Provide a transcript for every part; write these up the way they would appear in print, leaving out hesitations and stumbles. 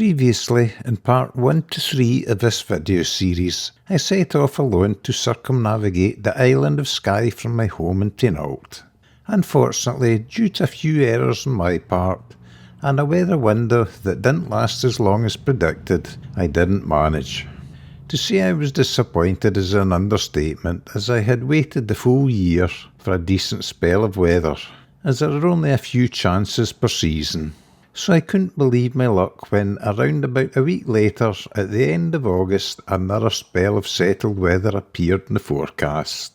Previously, in part 1 to 3 of this video series, I set off alone to circumnavigate the Island of Skye from my home in Taynuilt. Unfortunately, due to a few errors on my part, and a weather window that didn't last as long as predicted, I didn't manage. To say I was disappointed is an understatement, as I had waited the full year for a decent spell of weather, as there are only a few chances per season. So I couldn't believe my luck when, around about a week later, at the end of August, another spell of settled weather appeared in the forecast.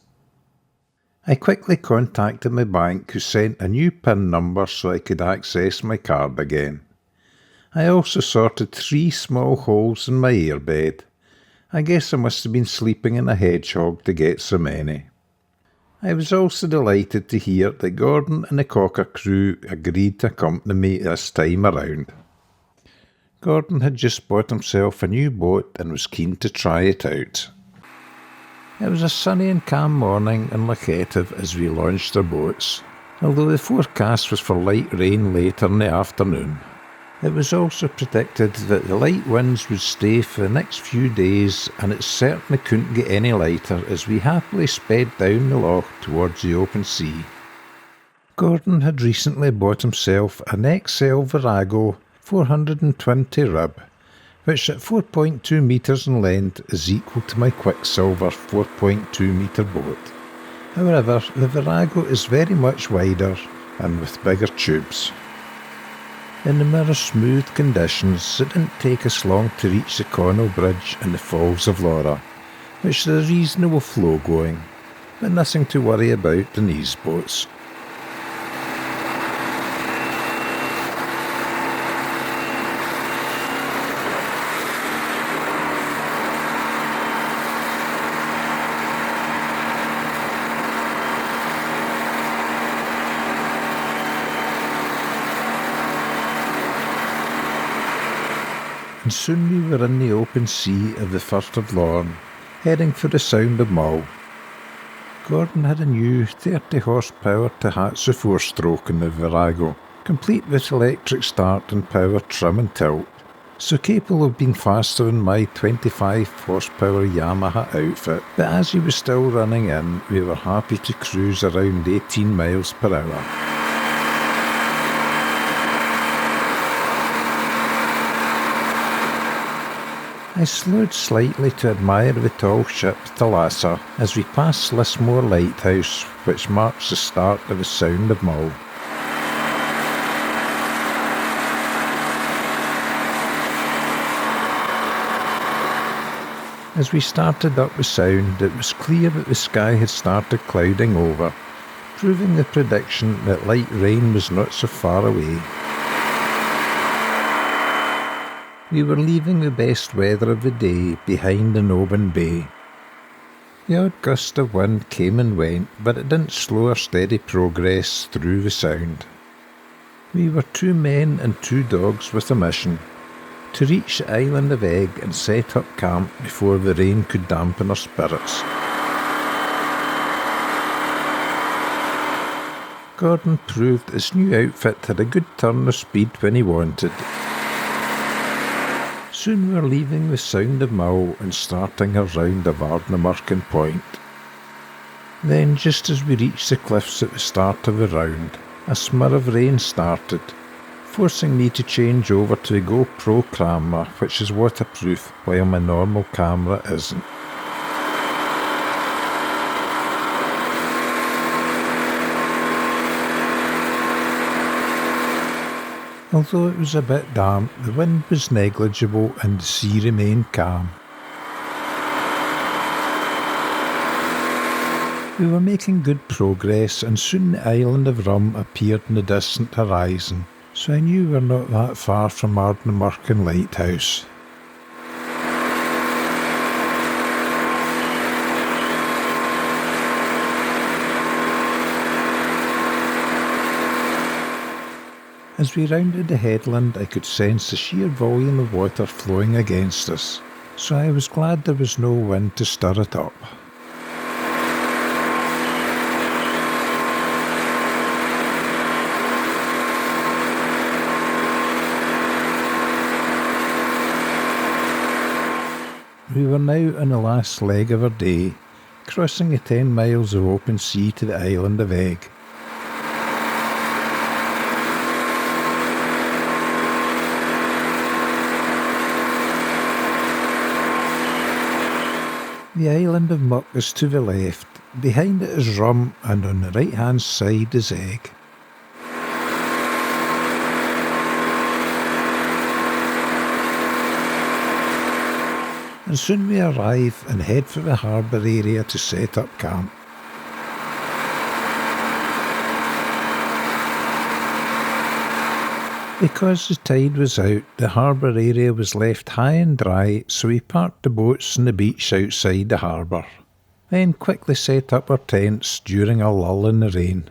I quickly contacted my bank, who sent a new PIN number so I could access my card again. I also sorted 3 small holes in my airbed. I guess I must have been sleeping in a hedgehog to get so many. I was also delighted to hear that Gordon and the Cocker crew agreed to accompany me this time around. Gordon had just bought himself a new boat and was keen to try it out. It was a sunny and calm morning in Loch Brackadale as we launched our boats, although the forecast was for light rain later in the afternoon. It was also predicted that the light winds would stay for the next few days, and it certainly couldn't get any lighter as we happily sped down the loch towards the open sea. Gordon had recently bought himself an XL Virago 420 rib, which at 4.2 metres in length is equal to my Quicksilver 4.2 metre boat. However, the Virago is very much wider and with bigger tubes. In the more smooth conditions, it didn't take us long to reach the Connell Bridge and the Falls of Laura, which is a reasonable flow going, but nothing to worry about in these boats. And soon we were in the open sea of the Firth of Lorne, heading for the Sound of Mull. Gordon had a new 30 horsepower Taynuilt 4-stroke in the Virago, complete with electric start and power trim and tilt, so capable of being faster than my 25 horsepower Yamaha outfit, but as he was still running in, we were happy to cruise around 18 miles per hour. I slowed slightly to admire the tall ship Thalassa as we passed Lismore Lighthouse, which marks the start of the Sound of Mull. As we started up the Sound, it was clear that the sky had started clouding over, proving the prediction that light rain was not so far away. We were leaving the best weather of the day behind in Oban Bay. The odd gust of wind came and went, but it didn't slow our steady progress through the Sound. We were 2 men and 2 dogs with a mission: to reach the Island of Egg and set up camp before the rain could dampen our spirits. Gordon proved his new outfit had a good turn of speed when he wanted. Soon we were leaving the Sound of Mull and starting our round of Ardnamurchan Point. Then, just as we reached the cliffs at the start of the round, a smur of rain started, forcing me to change over to the GoPro camera, which is waterproof, while my normal camera isn't. Although it was a bit damp, the wind was negligible and the sea remained calm. We were making good progress, and soon the island of Rum appeared in the distant horizon, so I knew we were not that far from Ardnamurchan Lighthouse. As we rounded the headland, I could sense the sheer volume of water flowing against us, so I was glad there was no wind to stir it up. We were now on the last leg of our day, crossing the 10 miles of open sea to the island of Egg. The island of Muck is to the left, behind it is Rum, and on the right hand side is Egg. And soon we arrive and head for the harbour area to set up camp. Because the tide was out, the harbour area was left high and dry, so we parked the boats on the beach outside the harbour, then quickly set up our tents during a lull in the rain.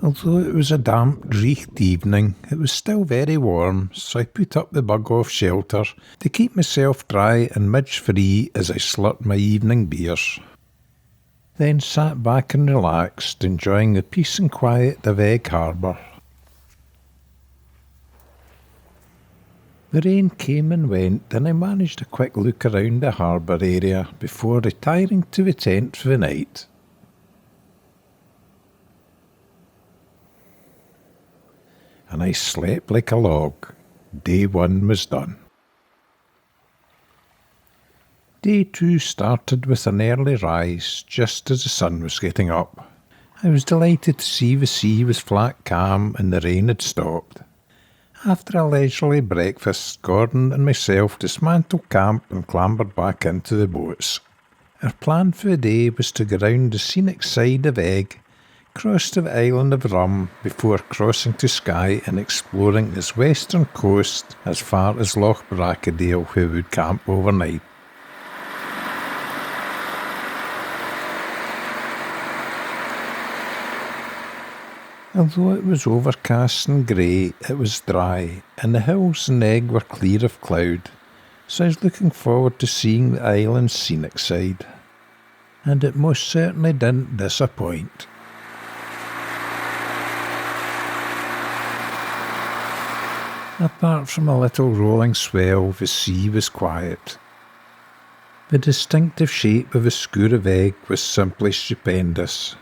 Although it was a damp, dreiched evening, it was still very warm, so I put up the bug-off shelter to keep myself dry and midge-free as I slurped my evening beers. Then sat back and relaxed, enjoying the peace and quiet of Egg Harbour. The rain came and went, and I managed a quick look around the harbour area before retiring to the tent for the night. And I slept like a log. Day 1 was done. Day 2 started with an early rise, just as the sun was getting up. I was delighted to see the sea was flat calm and the rain had stopped. After a leisurely breakfast, Gordon and myself dismantled camp and clambered back into the boats. Our plan for the day was to go round the scenic side of Egg, cross to the island of Rum before crossing to Skye and exploring its western coast as far as Loch Brackadale, where we would camp overnight. Although it was overcast and grey, it was dry, and the hills and Egg were clear of cloud, so I was looking forward to seeing the island's scenic side. And it most certainly didn't disappoint. Apart from a little rolling swell, the sea was quiet. The distinctive shape of the Scour of Egg was simply stupendous.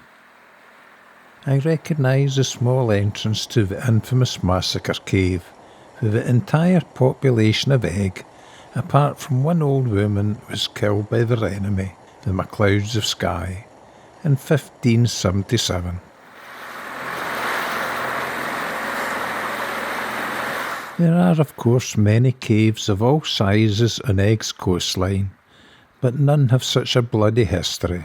I recognised the small entrance to the infamous massacre cave, where the entire population of Egg, apart from one old woman, was killed by their enemy, the MacLeods of Skye, in 1577. There are, of course, many caves of all sizes on Egg's coastline, but none have such a bloody history.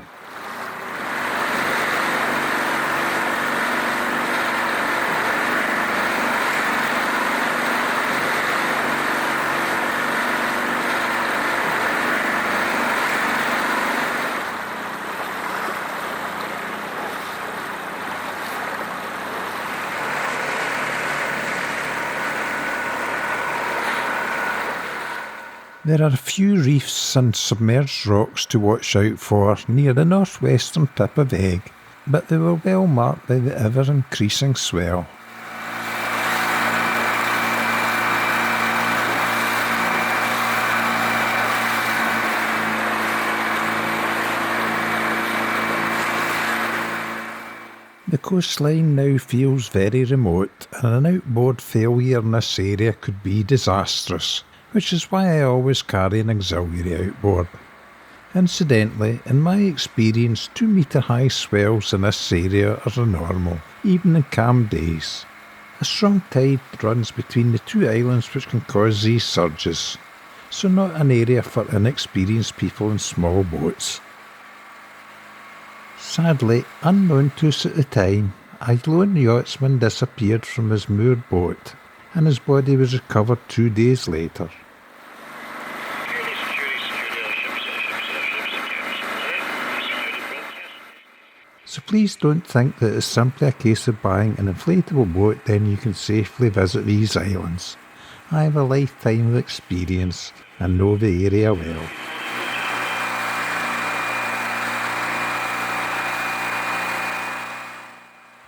There are a few reefs and submerged rocks to watch out for near the northwestern tip of Egg, but they were well marked by the ever-increasing swell. The coastline now feels very remote, and an outboard failure in this area could be disastrous, which is why I always carry an auxiliary outboard. Incidentally, in my experience, 2 metre high swells in this area are normal, even in calm days. A strong tide runs between the 2 islands which can cause these surges, so not an area for inexperienced people in small boats. Sadly, unknown to us at the time, a lone yachtsman disappeared from his moored boat, and his body was recovered 2 days later. So please don't think that it's simply a case of buying an inflatable boat then you can safely visit these islands. I have a lifetime of experience and know the area well.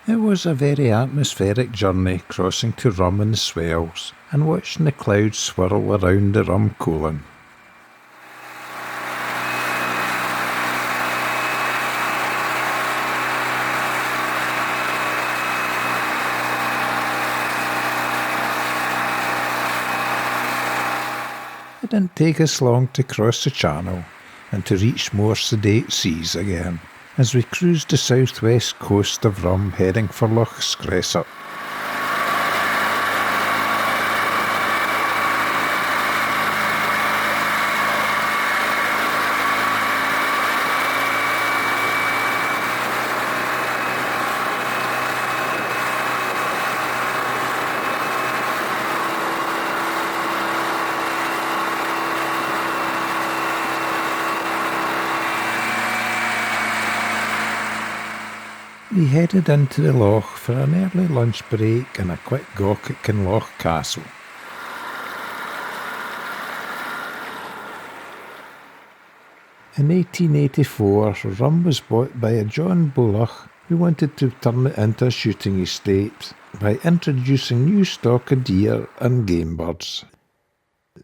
It was a very atmospheric journey crossing to Rum and the Swells and watching the clouds swirl around the Rum Colin. It didn't take us long to cross the channel and to reach more sedate seas again, as we cruised the southwest coast of Rum heading for Loch Brackadale. We headed into the loch for an early lunch break and a quick gawk at Kinloch Castle. In 1884, Rum was bought by a John Bullock who wanted to turn it into a shooting estate by introducing new stock of deer and game birds.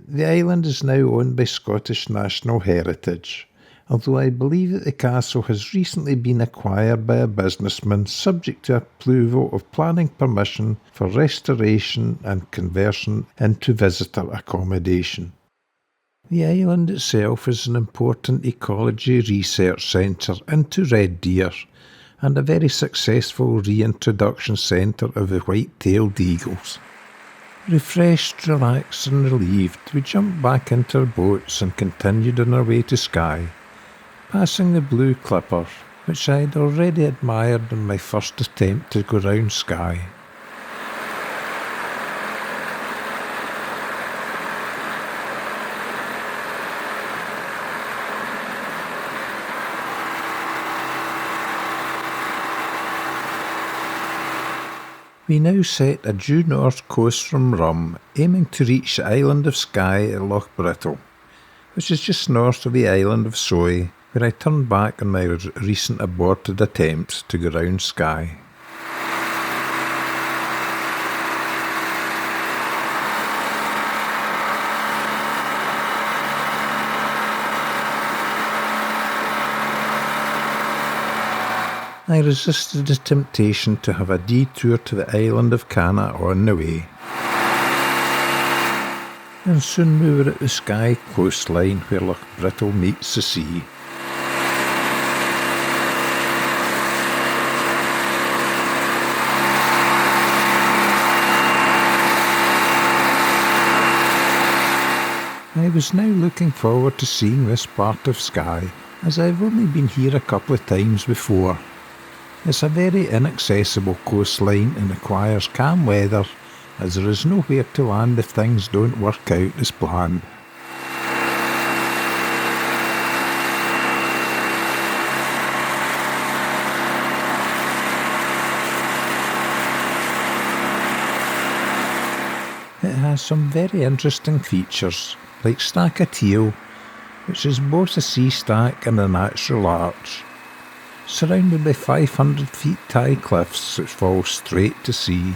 The island is now owned by Scottish National Heritage, although I believe that the castle has recently been acquired by a businessman subject to approval of planning permission for restoration and conversion into visitor accommodation. The island itself is an important ecology research centre into red deer and a very successful reintroduction centre of the white-tailed eagles. Refreshed, relaxed and relieved, we jumped back into our boats and continued on our way to Skye, passing the Blue Clipper, which I had already admired in my first attempt to go round Skye. We now set a due north course from Rum, aiming to reach the Island of Skye at Loch Brackadale, which is just north of the Island of Skye, where I turned back on my recent aborted attempts to go round Skye. I resisted the temptation to have a detour to the island of Canna on the way. And soon we were at the Skye coastline where Loch Brackadale meets the sea. I was now looking forward to seeing this part of Skye, as I've only been here a couple of times before. It's a very inaccessible coastline and requires calm weather, as there is nowhere to land if things don't work out as planned. It has some very interesting features, like Stack of Teal, which is both a sea stack and a natural arch, surrounded by 500 feet high cliffs which fall straight to sea.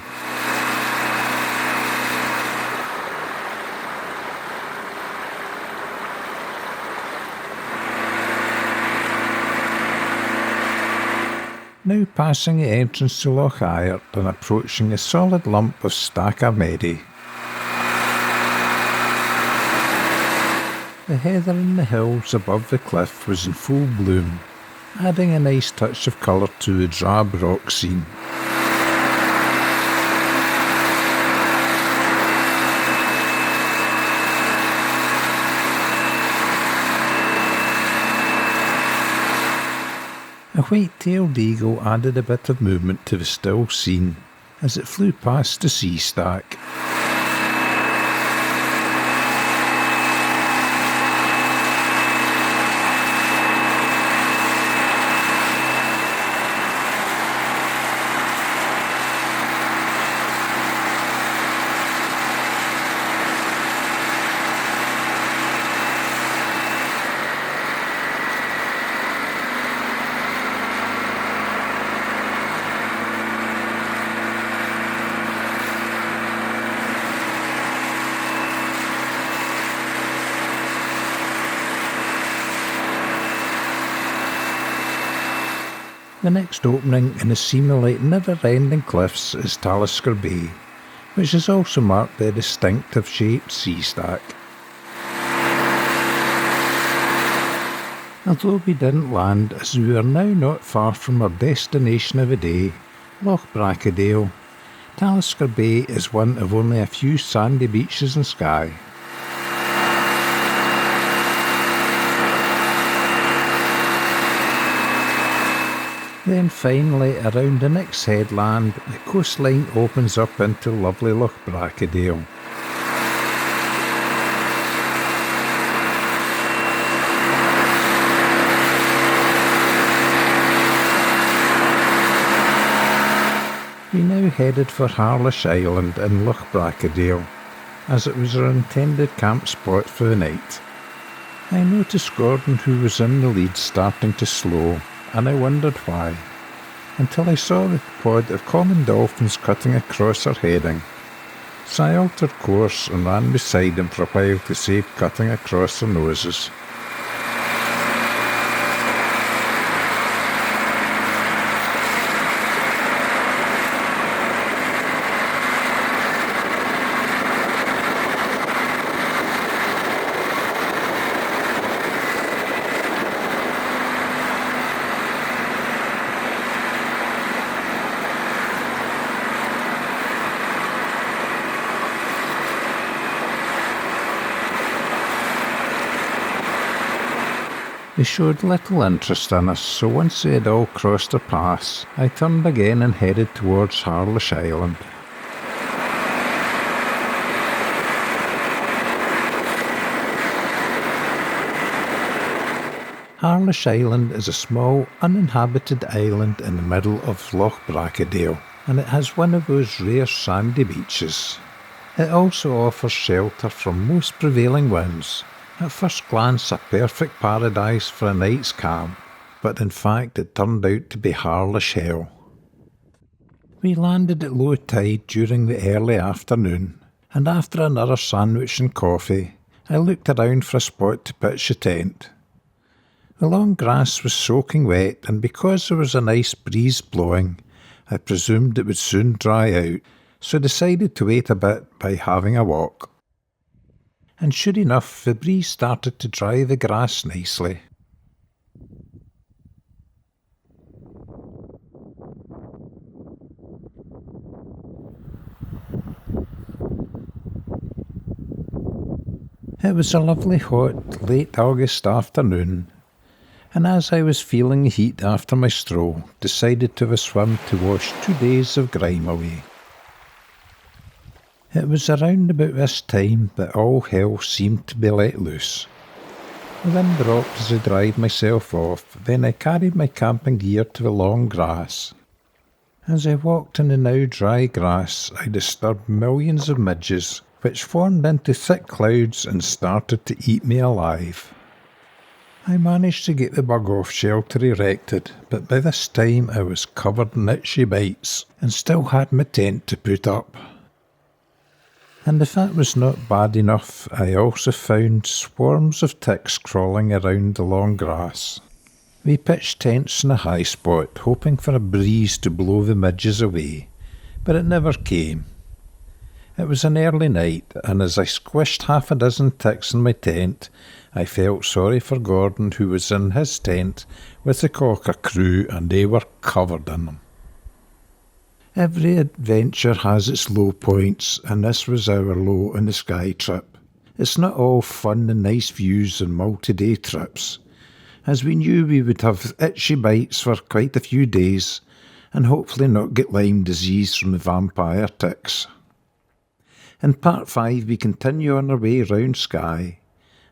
Now passing the entrance to Loch Brackadale and approaching a solid lump of Stack of Merry. The heather in the hills above the cliff was in full bloom, adding a nice touch of colour to the drab rock scene. A white-tailed eagle added a bit of movement to the still scene as it flew past the sea stack. The next opening in the seemingly never-ending cliffs is Talisker Bay, which is also marked by a distinctive shaped sea stack. Although we didn't land, as we were now not far from our destination of the day, Loch Brackadale, Talisker Bay is one of only a few sandy beaches in Skye. Then finally, around the next headland, the coastline opens up into lovely Loch Brackadale. We now headed for Harlosh Island in Loch Brackadale, as it was our intended camp spot for the night. I noticed Gordon, who was in the lead, starting to slow, and I wondered why, until I saw the pod of common dolphins cutting across our heading. So I altered course and ran beside him for a while to save cutting across their noses. They showed little interest in us, so once they had all crossed our paths, I turned again and headed towards Harlosh Island. Harlosh Island is a small, uninhabited island in the middle of Loch Brackadale, and it has one of those rare sandy beaches. It also offers shelter from most prevailing winds. At first glance, a perfect paradise for a night's camp, but in fact it turned out to be Harlosh Hell. We landed at low tide during the early afternoon, and after another sandwich and coffee, I looked around for a spot to pitch a tent. The long grass was soaking wet, and because there was a nice breeze blowing, I presumed it would soon dry out, so decided to wait a bit by having a walk. And sure enough, the breeze started to dry the grass nicely. It was a lovely hot, late August afternoon, and as I was feeling the heat after my stroll, decided to have a swim to wash 2 days of grime away. It was around about this time that all hell seemed to be let loose. The wind dropped as I dried myself off, then I carried my camping gear to the long grass. As I walked in the now dry grass, I disturbed millions of midges, which formed into thick clouds and started to eat me alive. I managed to get the bug off shelter erected, but by this time I was covered in itchy bites and still had my tent to put up. And if that was not bad enough, I also found swarms of ticks crawling around the long grass. We pitched tents in a high spot, hoping for a breeze to blow the midges away, but it never came. It was an early night, and as I squished half a dozen ticks in my tent, I felt sorry for Gordon, who was in his tent with the Cocker crew, and they were covered in them. Every adventure has its low points, and this was our low on the Skye trip. It's not all fun and nice views and multi-day trips, as we knew we would have itchy bites for quite a few days, and hopefully not get Lyme disease from the vampire ticks. In part 5 we continue on our way round Skye.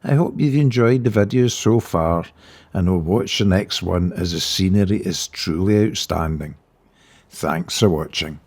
I hope you've enjoyed the videos so far, and will watch the next one as the scenery is truly outstanding. Thanks for watching.